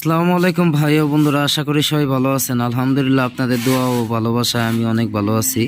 আসসালামু আলাইকুম ভাই ও বন্ধুরা, আশা করি সবাই ভালো আছেন। আলহামদুলিল্লাহ, আপনাদের দোয়া ও ভালোবাসায় আমি অনেক ভালো আছি।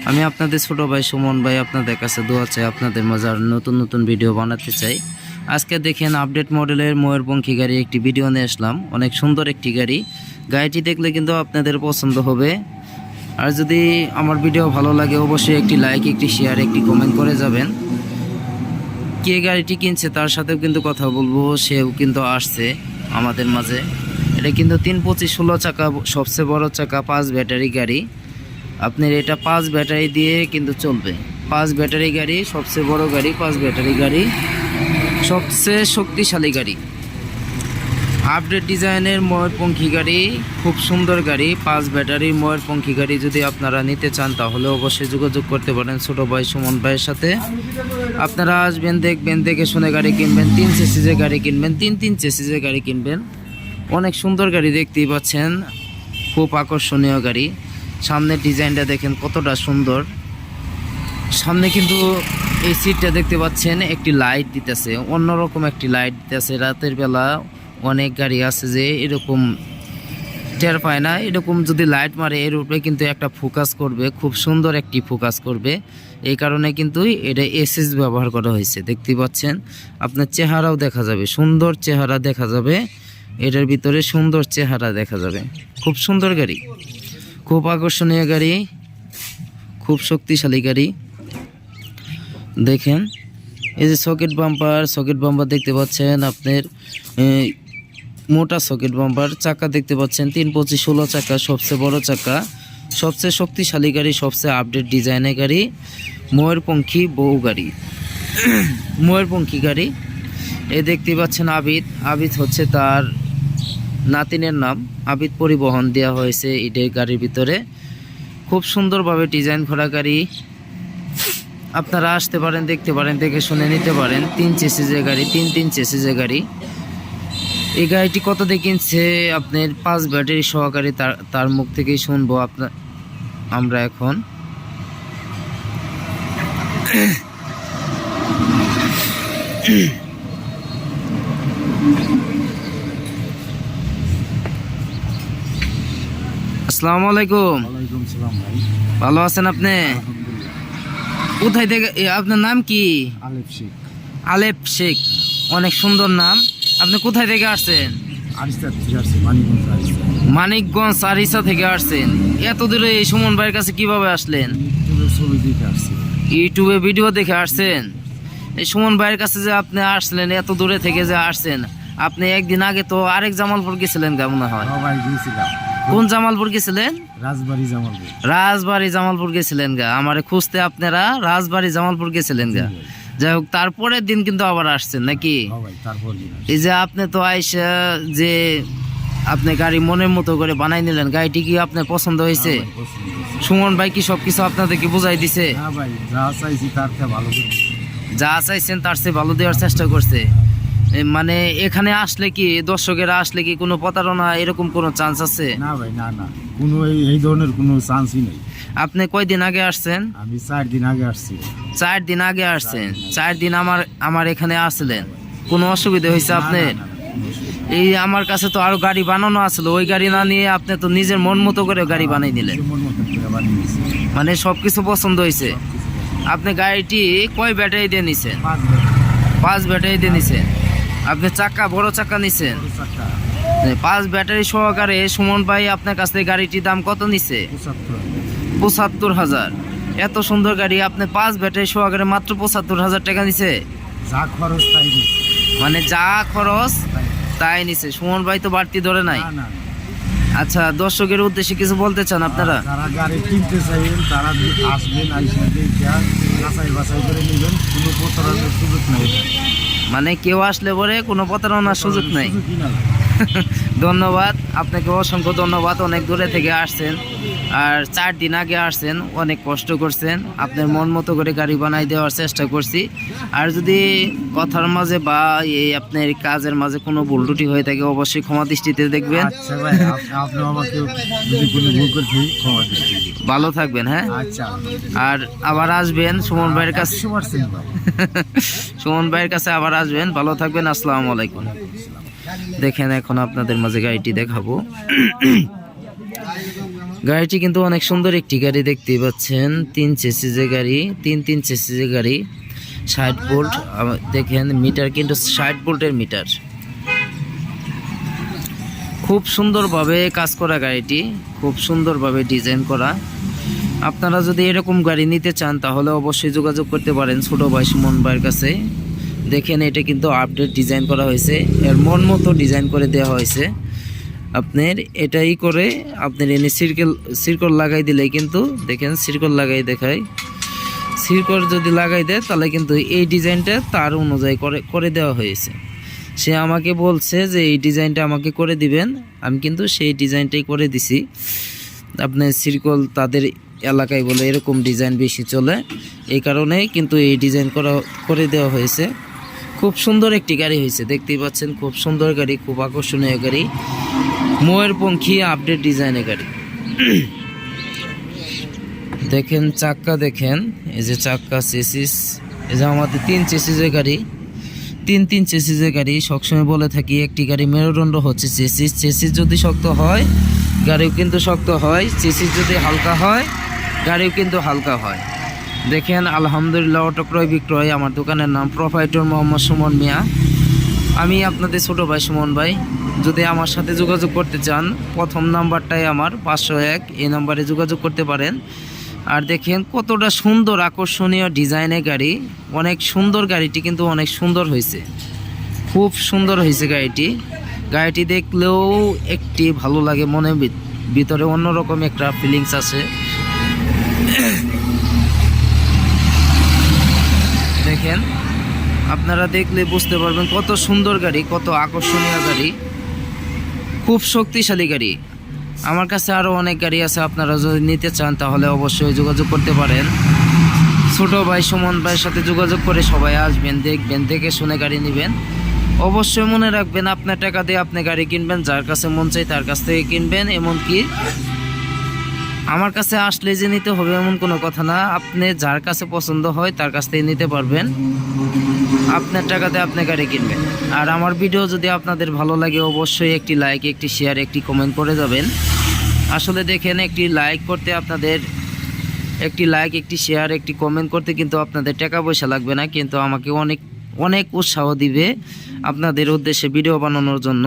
আমি আপনাদের ছোট ভাই সুমন ভাই আপনাদের কাছে দোয়া চাই, আপনাদের মাঝে আর নতুন নতুন ভিডিও বানাতে চাই। আজকে দেখেন আপডেট মডেলের ময়ূরপঙ্খী গাড়ি একটি ভিডিও নিয়ে আসলাম। অনেক সুন্দর একটি গাড়ি, গাড়িটি দেখলে কিন্তু আপনাদের পছন্দ হবে। আর যদি আমার ভিডিও ভালো লাগে অবশ্যই একটি লাইক, একটি শেয়ার, একটি কমেন্ট করে যাবেন। কে গাড়িটি কিনছে তার সাথেও কিন্তু কথা বলবো, সেও কিন্তু আসছে আমাদের মাঝে। এটা কিন্তু 325/16 চাকা, সবচেয়ে বড় চাকা, 5 ব্যাটারি গাড়ি। আপনার এটা 5 ব্যাটারি দিয়ে কিন্তু চলবে। 5 ব্যাটারি গাড়ি, সবচেয়ে বড় গাড়ি, 5 ব্যাটারি গাড়ি, সবচেয়ে শক্তিশালী গাড়ি। আপডেট ডিজাইনের ময়ূরপঙ্খী গাড়ি, খুব সুন্দর গাড়ি। 5 ব্যাটারির ময়ূরপঙ্খী গাড়ি যদি আপনারা নিতে চান তাহলে অবশ্যই যোগাযোগ করতে পারেন ছোট ভাই সুমন ভাইয়ের সাথে। আপনারা আসবেন, দেখবেন, দেখে শুনে গাড়ি কিনবেন। 3 চেসিসের গাড়ি কিনবেন, 3 চেসিসের গাড়ি কিনবেন। অনেক সুন্দর গাড়ি দেখতেই পাচ্ছেন, খুব আকর্ষণীয় গাড়ি। সামনের ডিজাইনটা দেখেন কতটা সুন্দর। সামনে কিন্তু এই সিটটা দেখতে পাচ্ছেন একটি লাইট দিতেছে, অন্যরকম একটি লাইট দিতেছে। রাতের বেলা অনেক গাড়ি আছে যে এরকম টের পায় না, এরকম যদি লাইট মারে এর উপরে কিন্তু একটা ফোকাস করবে, খুব সুন্দর একটি ফোকাস করবে। এই কারণে কিন্তু এটা এসএস ব্যবহার করা হয়েছে। দেখতে পাচ্ছেন, আপনার চেহারাও দেখা যাবে, সুন্দর চেহারা দেখা যাবে। এটার ভিতরে সুন্দর চেহারা দেখা যাবে। খুব সুন্দর গাড়ি, খুব আকর্ষণীয় গাড়ি, খুব শক্তিশালী গাড়ি। দেখেন এই যে সকেট বাম্পার দেখতে পাচ্ছেন, আপনার মোটা সকেট বাম্পার। চাকা দেখতে পাচ্ছেন 325/16 চাকা, সবচেয়ে বড় চাকা, সবচেয়ে শক্তিশালী গাড়ি, সবচেয়ে আপডেট ডিজাইনের গাড়ি। ময়ূরপঙ্খী বউ গাড়ি, ময়ূরপঙ্খী গাড়ি। এই দেখতে পাচ্ছেন আবিদ হচ্ছে তার নাতিনের নাম। আবিদ পরিবহন দেওয়া হয়েছে এটার গাড়ির ভিতরে। খুব সুন্দরভাবে ডিজাইন করা গাড়ি। আপনারা আসতে পারেন, দেখতে পারেন, দেখে শুনে নিতে পারেন। 3 চেসিসের গাড়ি, 3 চেসিসের গাড়ি। এই গাড়িটি কত দিয়ে কিনছে আপনার 5 ব্যাটারি সহকারে, তার মুখ থেকেই শুনবো আমরা এখন। আসসালামু আলাইকুম। ওয়ালাইকুম সালাম ভাই। ভালো আছেন আপনি? কোথায় থেকে, আপনার নাম কি? আলেপ শেখ। আলেপ শেখ, অনেক সুন্দর নাম। আপনি কোথায় থেকে আসছেন? আরিস্তা থেকে আসছে, মানিকগঞ্জ আরিস্তা। মানিকগঞ্জ আরিসা থেকে আসছেন। এত দূরে এই সুমন ভাইয়ের কাছে কিভাবে আসলেন? ইউটিউবে ছবি দেখে আসছি। ইউটিউবে ভিডিও দেখে আসছেন? এই সুমন ভাইয়ের কাছে যে আপনি আসলেন, এত দূরে থেকে যে আসছেন, আপনি একদিন আগে তো আরেক জামালপুর গেছিলেন গা মনে হয়। হ্যাঁ ভাই, গিয়েছিলাম। কোন জামালপুর গেছিলেন? রাজবাড়ি জামালপুর গেছিলেন গা। আমারে খুঁজতে আপনারা রাজবাড়ি জামালপুর গেছিলেন গা। যাই হোক, তারপরের দিন কিন্তু আবার আসছেন নাকি? হ্যাঁ ভাই, তারপর এই যে আপনি তো আইসা যে আপনি গাড়ি মনের মতো করে বানাই নিলেন, গাড়িটি কি আপনার পছন্দ হয়েছে? সুমন ভাই কি সবকিছু আপনাদেরকে বুঝাই দিছে? হ্যাঁ ভাই, যা চাইছি তার চেয়ে ভালো করে। যা চাইছেন তার চেয়ে ভালো দেওয়ার চেষ্টা করছে। মানে এখানে আসলে কি, দর্শকেরা আসলে কি কোনো প্রতারণা এরকম কোনো চান্স আছে? না ভাই, না, কোনো এই ধরনের কোনো চান্সই নেই। আপনি কয়দিন আগে আসছেন? আমি 4 দিন আগে আসছি। 4 দিন আগে আসছেন। 4 দিন আমার এখানে আসলেন, কোনো অসুবিধা হয়েছে আপনার? এই আমার কাছে তো আরো গাড়ি বানানো আসলো, ওই গাড়ি না নিয়ে আপনি তো নিজের মন মতো করে গাড়ি বানিয়ে নিলেন। মানে সবকিছু পছন্দ হয়েছে। আপনি গাড়িটি কয় ব্যাটারি দিয়ে নিছেন? 5 ব্যাটারি দিয়ে নিছেন। আপনি চাকা, বড় চাকা নিছেন। 5 ব্যাটারি সহকারে সুমন ভাই আপনার কাছ থেকে গাড়িটির দাম কত নিছে? 75,000। এত সুন্দর গাড়ি আপনি 5 ব্যাটারি সহকারে মাত্র 75,000 টাকা নিছে। মানে যা খরচ তাই নিছে। সুমন ভাই তো বাড়তি ধরে নাই। আচ্ছা, দর্শকের উদ্দেশ্যে কিছু বলতে চান আপনারা? যারা গাড়ি কিনতে চাইবেন তারা আসবেন, আইসা যাচাই বাছাই করে নেবেন, কোনো প্রতারণার সুযোগ নেই। মানে কেউ আসলে পরে কোনো প্রতারণার সুযোগ নাই। ধন্যবাদ আপনাকে, অসংখ্য ধন্যবাদ। অনেক দূরে থেকে আসছেন, আর 4 দিন আগে আসছেন, অনেক কষ্ট করছেন। আপনার মন মতো করে গাড়ি বানাই দেওয়ার চেষ্টা করছি। আর যদি কথার মাঝে বা এই আপনার কাজের মাঝে কোনো ভুল ত্রুটি হয়ে থাকে অবশ্যই ক্ষমা দৃষ্টিতে দেখবেন। আচ্ছা ভাই, আপনি আমাকে যদি কোনো ভুল করছি ক্ষমা দৃষ্টিতে। ভালো থাকবেন। হ্যাঁ, আচ্ছা। আর আবার আসবেন সুমন ভাইয়ের কাছে। সুমন ভাইয়ের কাছে আবার আসবেন। ভালো থাকবেন। আসসালামু আলাইকুম। দেখেন এখন আপনাদের মাঝে গাড়িটি দেখাবো। গাড়িটি কিন্তু অনেক সুন্দর একটি গাড়ি, দেখতেই পাচ্ছেন 3 চেসিসের গাড়ি, 3 চেসিসের গাড়ি, 60 ভোল্ট। দেখেন মিটার কিন্তু 60 ভোল্টের মিটার, খুব সুন্দরভাবে কাজ করা গাড়িটি, খুব সুন্দরভাবে ডিজাইন করা। আপনারা যদি এরকম গাড়ি নিতে চান তাহলে অবশ্যই যোগাযোগ করতে পারেন ছোট ভাই সুমন ভাইয়ের কাছে। দেখেন এটা কিন্তু আপডেট ডিজাইন করা হয়েছে, এর মন মতো ডিজাইন করে দেওয়া হয়েছে। আপনার এটাই করে আপনার এনে সিরকল লাগাই দিলে কিন্তু দেখেন সিরকল লাগাই দেখায়, সিরকল যদি লাগাই দেয় তাহলে কিন্তু এই ডিজাইনটা তার অনুযায়ী করে দেওয়া হয়েছে। সে আমাকে বলছে যে এই ডিজাইনটা আমাকে করে দিবেন, আমি কিন্তু সেই ডিজাইনটাই করে দিছি। আপনার সিরকল তাদের এলাকায় বলে এরকম ডিজাইন বেশি চলে, এই কারণেই কিন্তু এই ডিজাইন করে দেওয়া হয়েছে। খুব সুন্দর একটি গাড়ি হয়েছে, দেখতেই পাচ্ছেন খুব সুন্দর গাড়ি, খুব আকর্ষণীয় গাড়ি, ময়ূরপঙ্খী আপডেট ডিজাইনের গাড়ি। দেখেন চাক্কা, দেখেন এই যে চাক্কা, চেসিস, এই যে আমাদের 3 চেসিসের গাড়ি, 3 চেসিসের গাড়ি। সবসময় বলে থাকি একটি গাড়ি মেরুদণ্ড হচ্ছে চেসিস। চেসিস যদি শক্ত হয় গাড়িও কিন্তু শক্ত হয়, চেসিস যদি হালকা হয় গাড়িও কিন্তু হালকা হয়। দেখেন আলহামদুলিল্লাহ অটো ক্রয় বিক্রয়, আমার দোকানের নাম প্রোপাইটর মোহাম্মদ সুমন মিয়া। আমি আপনাদের ছোট ভাই সুমন ভাই। যদি আমার সাথে যোগাযোগ করতে চান প্রথম নাম্বারটাই আমার 501, এই নাম্বারে যোগাযোগ করতে পারেন। আর দেখেন কতটা সুন্দর আকর্ষণীয় ডিজাইনের গাড়ি, অনেক সুন্দর গাড়িটি কিন্তু অনেক সুন্দর হয়েছে, খুব সুন্দর হয়েছে গাড়িটি। গাড়িটি দেখলেও একটি ভালো লাগে, মনে ভিতরে অন্যরকম একটা ফিলিংস আছে। দেখেন আপনারা দেখলে বুঝতে পারবেন কত সুন্দর গাড়ি, কত আকর্ষণীয় গাড়ি, খুব শক্তিশালী গাড়ি। আমার কাছে আরও অনেক গাড়ি আছে, আপনারা যদি নিতে চান তাহলে অবশ্যই যোগাযোগ করতে পারেন। ছোট ভাই সুমন ভাইয়ের সাথে যোগাযোগ করে সবাই আসবেন, দেখবেন, দেখে শুনে গাড়ি নেবেন। অবশ্যই মনে রাখবেন আপনার টাকা দিয়ে আপনি গাড়ি কিনবেন, যার কাছে মন চাই তার কাছ থেকে কিনবেন। এমনকি আমার কাছে আসলে যে নিতে হবে এমন কোনো কথা না, আপনি যার কাছে পছন্দ হয় তার কাছ থেকে নিতে পারবেন, আপনার টাকাতে আপনি গাড়ি কিনবেন। আর আমার ভিডিও যদি আপনাদের ভালো লাগে অবশ্যই একটি লাইক, একটি শেয়ার, একটি কমেন্ট করে যাবেন। আসলে দেখেন একটি লাইক করতে আপনাদের, একটি লাইক, একটি শেয়ার, একটি কমেন্ট করতে কিন্তু আপনাদের টাকা পয়সা লাগবে না, কিন্তু আমাকে অনেক অনেক উৎসাহ দিবে আপনাদের উদ্দেশ্যে ভিডিও বানানোর জন্য।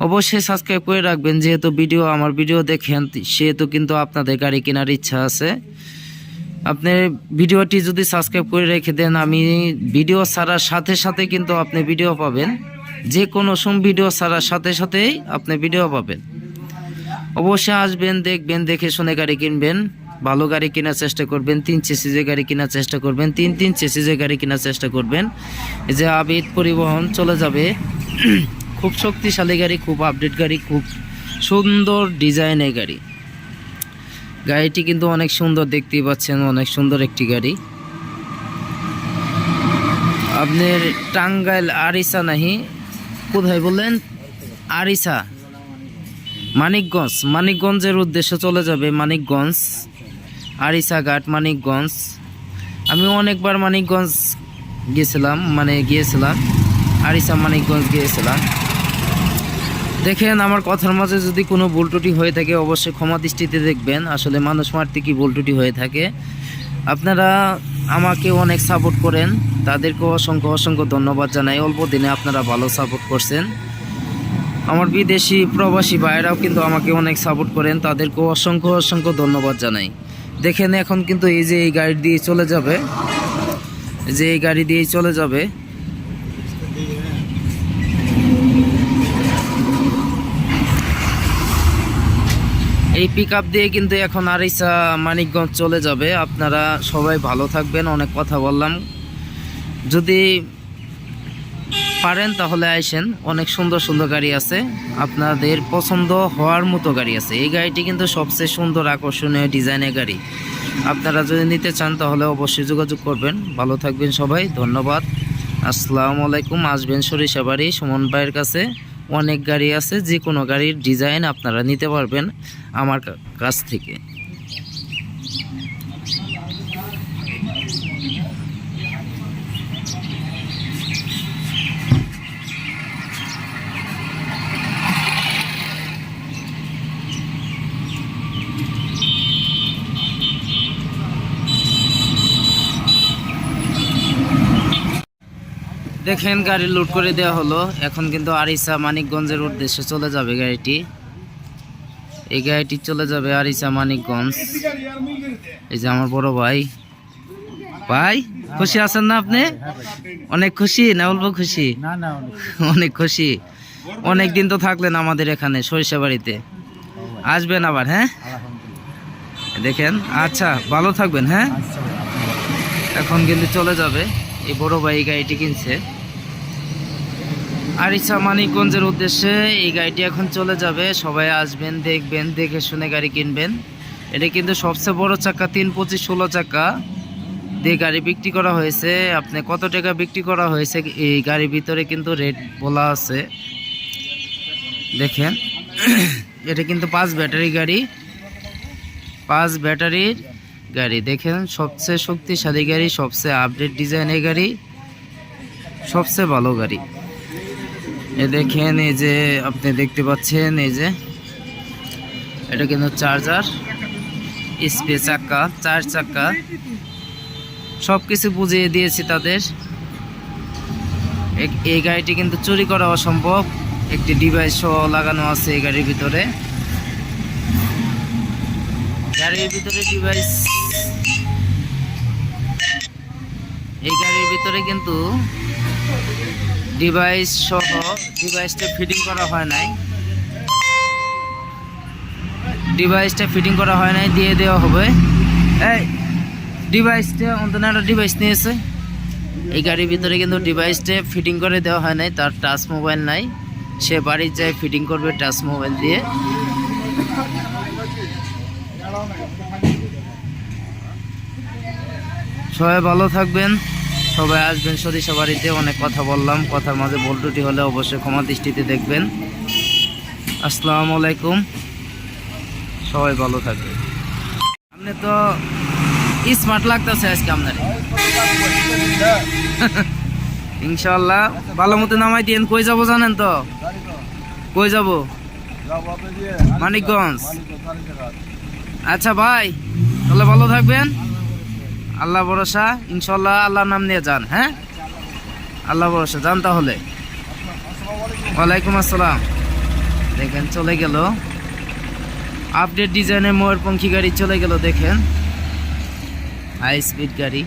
অবশ্যই সাবস্ক্রাইব করে রাখবেন, যেহেতু আমার ভিডিও দেখেন সেহেতু কিন্তু আপনাদের গাড়ি কেনার ইচ্ছা আছে। আপনি ভিডিওটি যদি সাবস্ক্রাইব করে রেখে দেন, আমি ভিডিও ছাড়ার সাথে সাথে কিন্তু আপনি ভিডিও পাবেন, যে কোনো ভিডিও ছাড়ার সাথে সাথেই আপনি ভিডিও পাবেন। অবশ্যই আসবেন, দেখবেন, দেখে শুনে গাড়ি কিনবেন, ভালো গাড়ি কেনার চেষ্টা করবেন, 3 চেসিসের গাড়ি কেনার চেষ্টা করবেন, 3 চেসিসের গাড়ি কেনার চেষ্টা করবেন। এই যে আবিদ পরিবহন চলে যাবে, খুব শক্তিশালী গাড়ি, খুব আপডেট গাড়ি, খুব সুন্দর ডিজাইনের গাড়ি। গাড়িটি কিন্তু অনেক সুন্দর, দেখতেই পাচ্ছেন অনেক সুন্দর একটি গাড়ি। আপনার টাঙ্গাইল আরিসা নাহি, কোথায় বললেন? আরিসা, মানিকগঞ্জের উদ্দেশ্যে চলে যাবে, মানিকগঞ্জ, আরিসা ঘাট, মানিকগঞ্জ। আমি অনেকবার মানিকগঞ্জ গিয়েছিলাম, আরিসা মানিকগঞ্জ গিয়েছিলাম। দেখেন আমার কথার মাঝে যদি কোনো ভুল ত্রুটি হয়ে থাকে অবশ্যই ক্ষমা দৃষ্টিতে দেখবেন। আসলে মানুষ মারতে কি ভুল ত্রুটি হয়ে থাকে। আপনারা আমাকে অনেক সাপোর্ট করেন, তাদেরকেও অসংখ্য ধন্যবাদ জানাই। অল্প দিনে আপনারা ভালো সাপোর্ট করছেন। আমার বিদেশি প্রবাসী ভাইয়েরাও কিন্তু আমাকে অনেক সাপোর্ট করেন, তাদেরকেও অসংখ্য ধন্যবাদ জানাই। দেখেন এখন কিন্তু এই যে এই গাড়ি দিয়ে চলে যাবে, এই পিকআপ দিয়ে কিন্তু এখন আরিসা মানিকগঞ্জ চলে যাবে। আপনারা সবাই ভালো থাকবেন, অনেক কথা বললাম। যদি পারেন তাহলে আইসেন, অনেক সুন্দর গাড়ি আছে, আপনাদের পছন্দ হওয়ার মতো গাড়ি আছে। এই গাড়িটি কিন্তু সবচেয়ে সুন্দর আকর্ষণীয় ডিজাইনের গাড়ি। আপনারা যদি নিতে চান তাহলে অবশ্যই যোগাযোগ করবেন। ভালো থাকবেন সবাই, ধন্যবাদ, আসসালামু আলাইকুম। আসবেন সরিষাবাড়ি সুমন ভাইয়ের কাছে, অনেক গাড়ি আছে, যে কোনো গাড়ির ডিজাইন আপনারা নিতে পারবেন আমার কাছ থেকে। দেখেন গাড়ি লোড করে দেওয়া হলো। এখন কিন্তু আরিসা মানিকগঞ্জের উদ্দেশ্যে চলে যাবে গাড়িটি। এই গাড়িটি চলে যাবে আরিসা মানিকগঞ্জ। এই যে আমার বড় ভাই। ভাই খুশি আছেন না আপনি? অনেক খুশি না বলবো খুশি? না না অনেক খুশি। অনেক দিন তো থাকলেন আমাদের এখানে সরিষাবাড়িতে, আসবেন আবার। হ্যাঁ দেখেন, আচ্ছা ভালো থাকবেন। হ্যাঁ এখন কিন্তু চলে যাবে। এই বড় ভাই এই গাড়িটি কিনছে আরিসা মানিকগঞ্জের উদ্দেশ্যে। এই গাড়িটি এখন চলে যাবে। সবাই আসবেন, দেখবেন, দেখে শুনে গাড়ি কিনবেন। এটা কিন্তু সবচেয়ে বড় চাকা, 3-25-16 চাকা দিয়ে গাড়ি বিক্রি করা হয়েছে। আপনি কত টাকা বিক্রি করা হয়েছে এই গাড়ির ভিতরে কিন্তু রেট বলা আছে। দেখেন এটা কিন্তু 5 ব্যাটারি গাড়ি, 5 ব্যাটারির গাড়ি। দেখেন সবচেয়ে শক্তিশালী গাড়ি, সবচেয়ে আপডেট ডিজাইনের গাড়ি, সবচেয়ে ভালো গাড়ি। এ দেখেন, এই যে আপনি দেখতে পাচ্ছেন, এই যে এটা কিন্তু চার্জার, স্পেস চাকা, 4 চাকা, সব কিছু বুঝিয়ে দিয়েছি তাদের। এই গাড়িটি কিন্তু চুরি করা অসম্ভব। একটি ডিভাইস সহ লাগানো আছে এই গাড়ির ভিতরে। গাড়ির ভিতরে ডিভাইস, এই গাড়ির ভিতরে কিন্তু ডিভাইস সহ, ডিভাইসটা ফিটিং করা হয় নাই, ডিভাইসটা ফিটিং করা হয় নাই, দিয়ে দেওয়া হবে। এই ডিভাইসটা অন্তত একটা ডিভাইস নিয়েছে। এই গাড়ির ভিতরে কিন্তু ডিভাইসটা ফিটিং করে দেওয়া হয় নাই, তার টাচ মোবাইল নাই, সে বাড়ির যায় ফিটিং করবে টাচ মোবাইল দিয়ে। সবাই ভালো থাকবেন, সবাই আসবেন সরিষাবাড়িতে। অনেক কথা বললাম, কথার মাঝে ভুল ত্রুটি হলে অবশ্যই ক্ষমা দৃষ্টিতে দেখবেন। আসসালামু আলাইকুম, সবাই ভালো থাকবেন। আপনি তো স্মার্ট লাগতেছে আজকে আপনার। ইনশাল্লাহ ভালো মতো নামাই দিন। কই যাবো জানেন তো? কই যাব? মানিকগঞ্জ। আচ্ছা ভাই, তাহলে ভালো থাকবেন। আল্লাহ ভরসা, ইনশাল্লাহ আল্লাহর নাম নিয়ে যান। হ্যাঁ আল্লাহ ভরসা, যান তাহলে। ওয়ালাইকুম আসসালাম। দেখেন চলে গেল আপডেট ডিজাইনের ময়ূরপঙ্খী গাড়ি, চলে গেল। দেখেন হাই স্পিড গাড়ি।